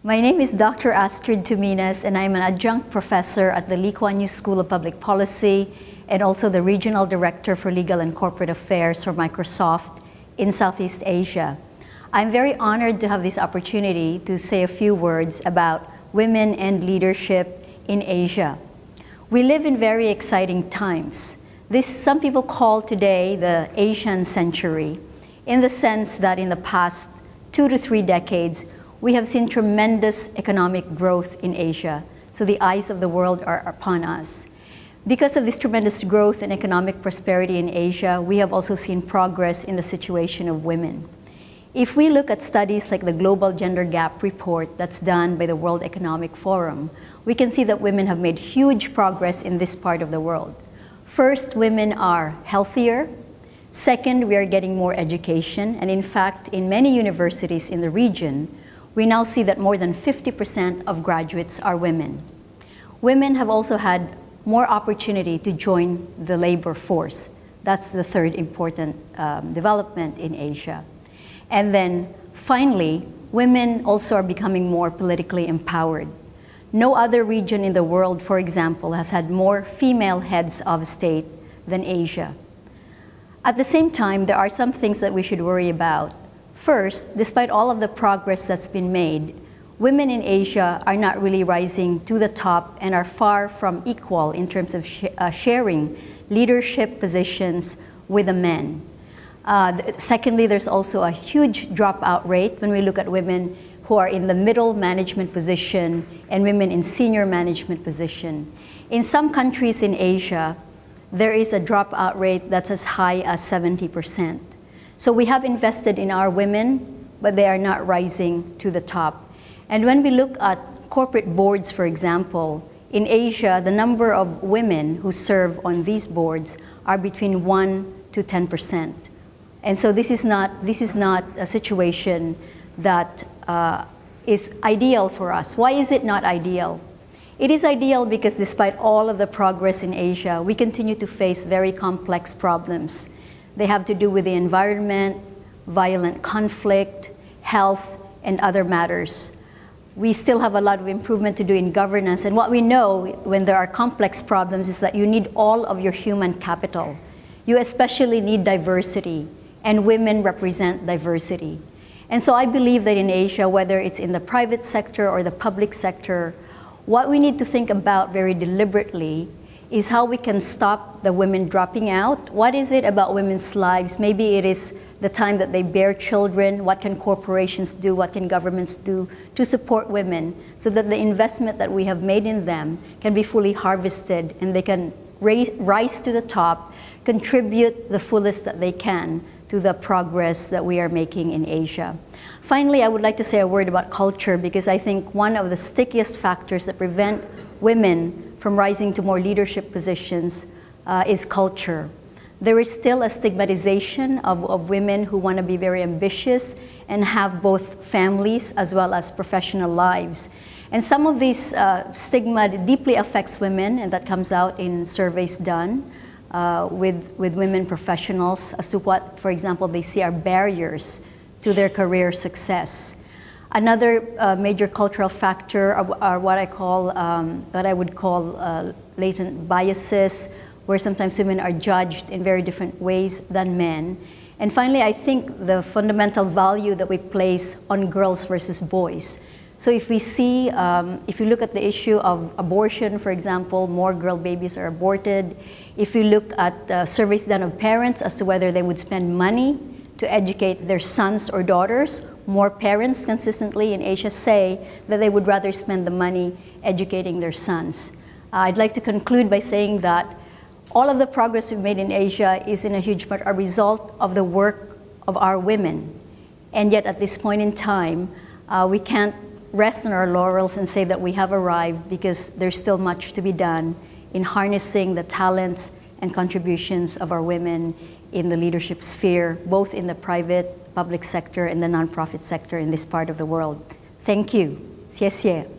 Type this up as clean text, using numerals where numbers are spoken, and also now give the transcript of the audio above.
My name is Dr. Astrid Tuminez, and I'm an adjunct professor at the Lee Kuan Yew School of Public Policy and also the Regional Director for Legal and Corporate Affairs for Microsoft in Southeast Asia. I'm very honored to have this opportunity to say a few words about women and leadership in Asia. We live in very exciting times. Some people call today the Asian century, in the sense that in the past 2 to 3 decades, we have seen tremendous economic growth in Asia, so the eyes of the world are upon us. Because of this tremendous growth and economic prosperity in Asia, we have also seen progress in the situation of women. If we look at studies like the Global Gender Gap Report that's done by the World Economic Forum, we can see that women have made huge progress in this part of the world. First, women are healthier. Second, we are getting more education, and in fact, in many universities in the region, we now see that more than 50% of graduates are women. Women have also had more opportunity to join the labor force. That's the third important development in Asia. And then finally, women also are becoming more politically empowered. No other region in the world, for example, has had more female heads of state than Asia. At the same time, there are some things that we should worry about. First, despite all of the progress that's been made, women in Asia are not really rising to the top and are far from equal in terms of sharing leadership positions with the men. Secondly, there's also a huge dropout rate when we look at women who are in the middle management position and women in senior management position. In some countries in Asia, there is a dropout rate that's as high as 70%. So we have invested in our women, but they are not rising to the top. And when we look at corporate boards, for example, in Asia, the number of women who serve on these boards are between 1 to 10%. And so this is not a situation that is ideal for us. Why is it not ideal? It is ideal because despite all of the progress in Asia, we continue to face very complex problems. They have to do with the environment, violent conflict, health, and other matters. We still have a lot of improvement to do in governance, and what we know when there are complex problems is that you need all of your human capital. You especially need diversity, and women represent diversity. And so I believe that in Asia, whether it's in the private sector or the public sector, what we need to think about very deliberately is how we can stop the women dropping out. What is it about women's lives? Maybe it is the time that they bear children. What can corporations do? What can governments do to support women so that the investment that we have made in them can be fully harvested and they can rise to the top, contribute the fullest that they can to the progress that we are making in Asia. Finally, I would like to say a word about culture, because I think one of the stickiest factors that prevent women from rising to more leadership positions is culture. There is still a stigmatization of women who want to be very ambitious and have both families as well as professional lives. And some of these stigma deeply affects women, and that comes out in surveys done with women professionals as to what, for example, they see are barriers to their career success. Another major cultural factor are what I would call latent biases, where sometimes women are judged in very different ways than men. And finally, I think the fundamental value that we place on girls versus boys. So if we see, if you look at the issue of abortion, for example, more girl babies are aborted. If you look at surveys done of parents as to whether they would spend money to educate their sons or daughters, more parents consistently in Asia say that they would rather spend the money educating their sons. I'd like to conclude by saying that all of the progress we've made in Asia is in a huge part a result of the work of our women. And yet at this point in time, we can't rest on our laurels and say that we have arrived, because there's still much to be done in harnessing the talents and contributions of our women in the leadership sphere, both in the private, public sector, and the nonprofit sector in this part of the world. Thank you. 谢谢.